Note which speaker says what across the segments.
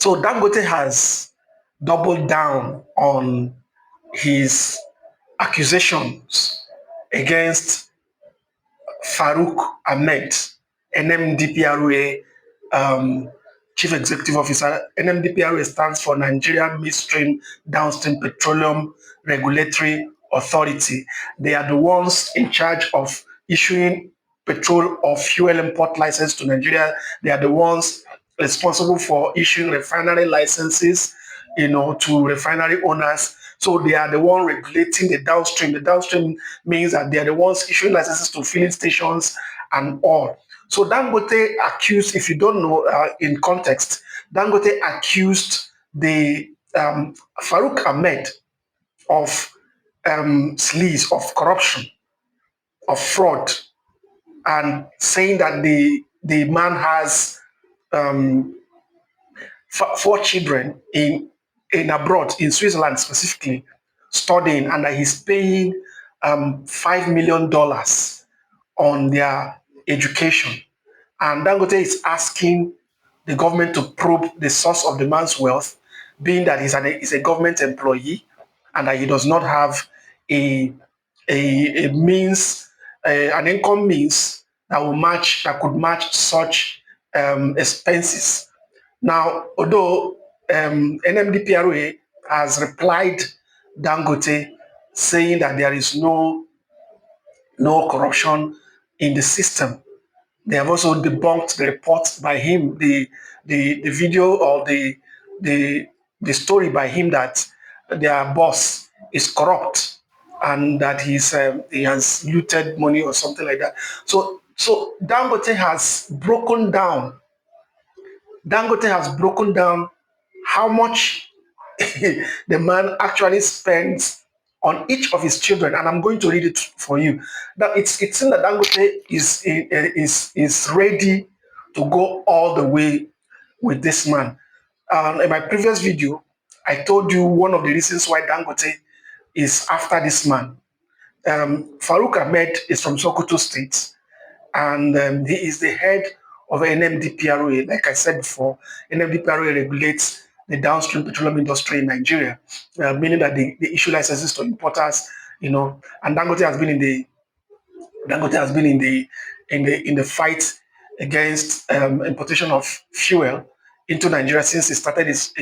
Speaker 1: So Dangote has doubled down on his accusations against Farouk Ahmed, NMDPRA Chief Executive Officer. NMDPRA stands for Nigerian Midstream Downstream Petroleum Regulatory Authority. They are the ones in charge of issuing petrol or fuel import license to Nigeria. They are the ones responsible for issuing refinery licenses, to refinery owners. So they are the one regulating the downstream. The downstream means that they are the ones issuing licenses to filling stations and all. So Dangote accused, if you don't know, in context, Dangote accused the Farouk Ahmed of sleaze, of corruption, of fraud, and saying that the man has um, four children in abroad, in Switzerland specifically, studying, and that he's paying $5 million on their education. And Dangote is asking the government to probe the source of the man's wealth, being that he's a government employee and that he does not have a a means, an income means that could match such expenses. Now, although NMDPRA has replied Dangote saying that there is no corruption in the system, they have also debunked the report by him, the video or the the story by him that their boss is corrupt and that he has looted money or something like that. So Dangote has broken down. Dangote has broken down how much the man actually spends on each of his children, and I'm going to read it for you. Now, it's in that Dangote is ready to go all the way with this man. In my previous video, I told you one of the reasons why Dangote is after this man. Farouk Ahmed is from Sokoto State, and he is the head of NMDPRA. Like I said before, NMDPRA regulates the downstream petroleum industry in Nigeria, meaning that they issue licenses to importers, and Dangote has been in the fight against importation of fuel into Nigeria since he started his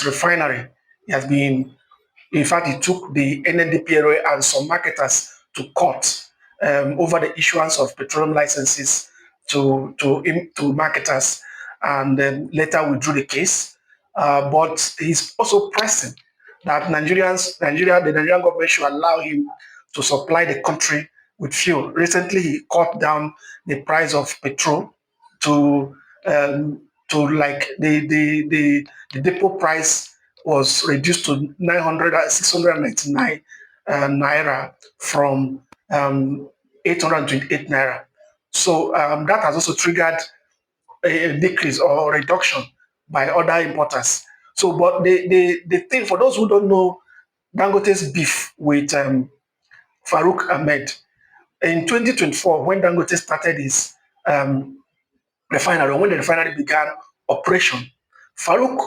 Speaker 1: refinery. He has been, in fact, he took the NNDPRA and some marketers to court over the issuance of petroleum licenses to marketers, and then later withdrew the case. But he's also pressing that the Nigerian government should allow him to supply the country with fuel. Recently, he cut down the price of petrol to like the depot price was reduced to 699 naira from 828 naira. So that has also triggered a decrease or reduction by other importers. So, but the thing, for those who don't know Dangote's beef with Farouk Ahmed, in 2024, when Dangote started his um, refinery, when the refinery began operation, Farouk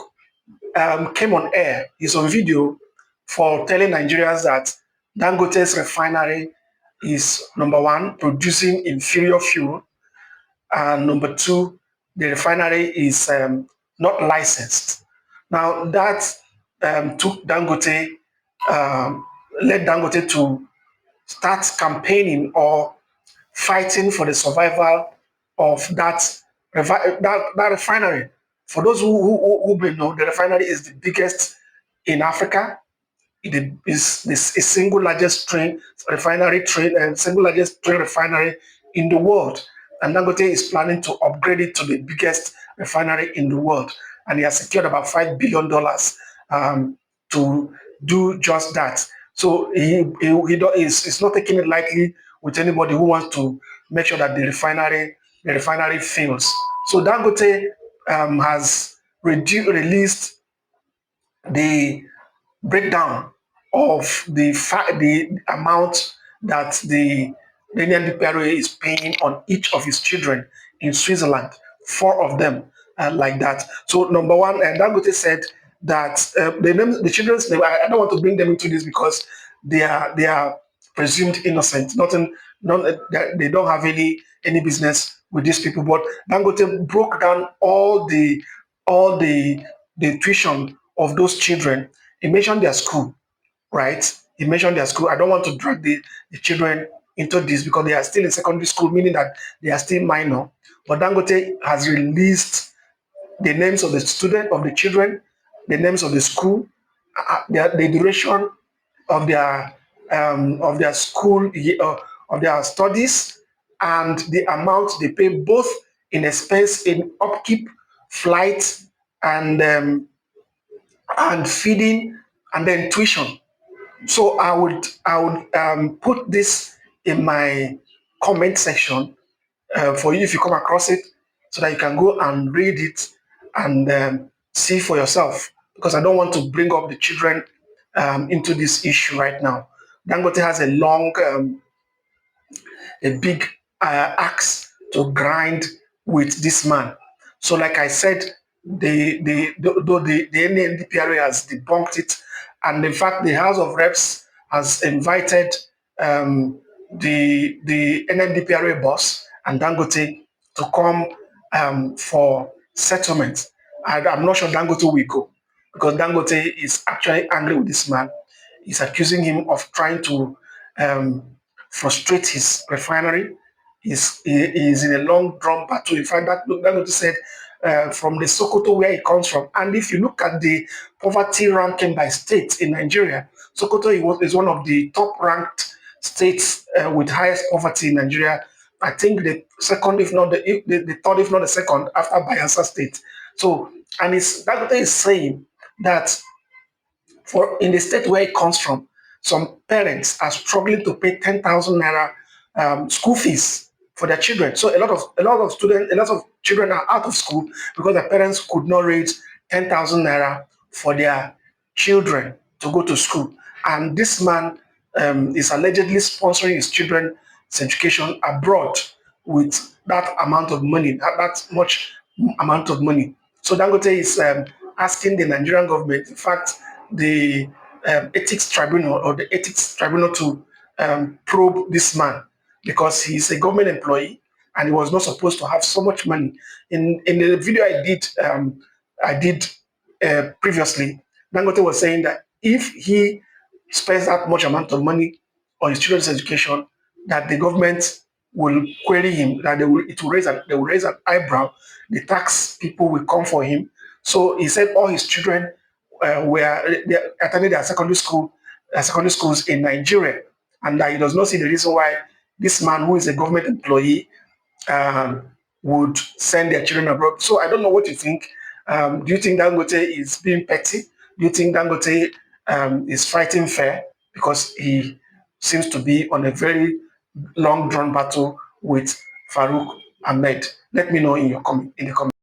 Speaker 1: came on air, he's on video for telling Nigerians that Dangote's refinery is number one, producing inferior fuel, and number two, the refinery is not licensed. Now that took Dangote, um, led Dangote to start campaigning or fighting for the survival of that refinery. For those who may know, the refinery is the biggest in Africa. It is the single largest train and single largest train refinery in the world. And Dangote is planning to upgrade it to the biggest refinery in the world. And he has secured about $5 billion to do just that. So he's not taking it lightly with anybody who wants to make sure that the refinery fails. So Dangote has released the breakdown of the amount that the NDPRA is paying on each of his children in Switzerland, four of them. like that. So number one, and Dangote said that the children's name. I don't want to bring them into this because they are presumed innocent. Nothing, none, they don't have any business with these people. But Dangote broke down all the tuition of those children. He mentioned their school, right? He mentioned their school. I don't want to drag the children into this because they are still in secondary school, meaning that they are still minor. But Dangote has released the names of the student, of the children, the names of the school, the duration of their school of their studies, and the amount they pay both in expense in upkeep, flight, and feeding, and then tuition. So I would put this in my comment section for you if you come across it, so that you can go and read it and see for yourself. Because I don't want to bring up the children into this issue right now. Dangote has a big axe to grind with this man. So, like I said, the NMDRA has debunked it, and in fact, the House of Reps has invited the NMDRA boss and Dangote to come for settlement. I'm not sure Dangote will go because Dangote is actually angry with this man. He's accusing him of trying to um, frustrate his refinery. He is in a long drawn battle. In fact, that said from the Sokoto where he comes from. And if you look at the poverty ranking by state in Nigeria, Sokoto is one of the top ranked states with highest poverty in Nigeria. I think the second, if not the third, if not the second, after Bayelsa State. So, and Dangote is saying that for in the state where it comes from, some parents are struggling to pay 10,000 naira school fees for their children. So a lot of children are out of school because their parents could not raise 10,000 naira for their children to go to school. And this man is allegedly sponsoring his children's education abroad with that amount of money, that much amount of money. So Dangote is asking the Nigerian government, in fact, the ethics tribunal or the ethics tribunal to probe this man because he's a government employee and he was not supposed to have so much money. In the video I did previously, Dangote was saying that if he spends that much amount of money on his children's education, that the government will query him, that they will raise an eyebrow, the tax people will come for him. So he said all his children were they attended their secondary schools in Nigeria, and that he does not see the reason why this man, who is a government employee, um, would send their children abroad. So I don't know what you think. Do you think Dangote is being petty? Do you think Dangote is fighting fair because he seems to be on a very long drawn battle with Farouk Ahmed? Let me know in the comments.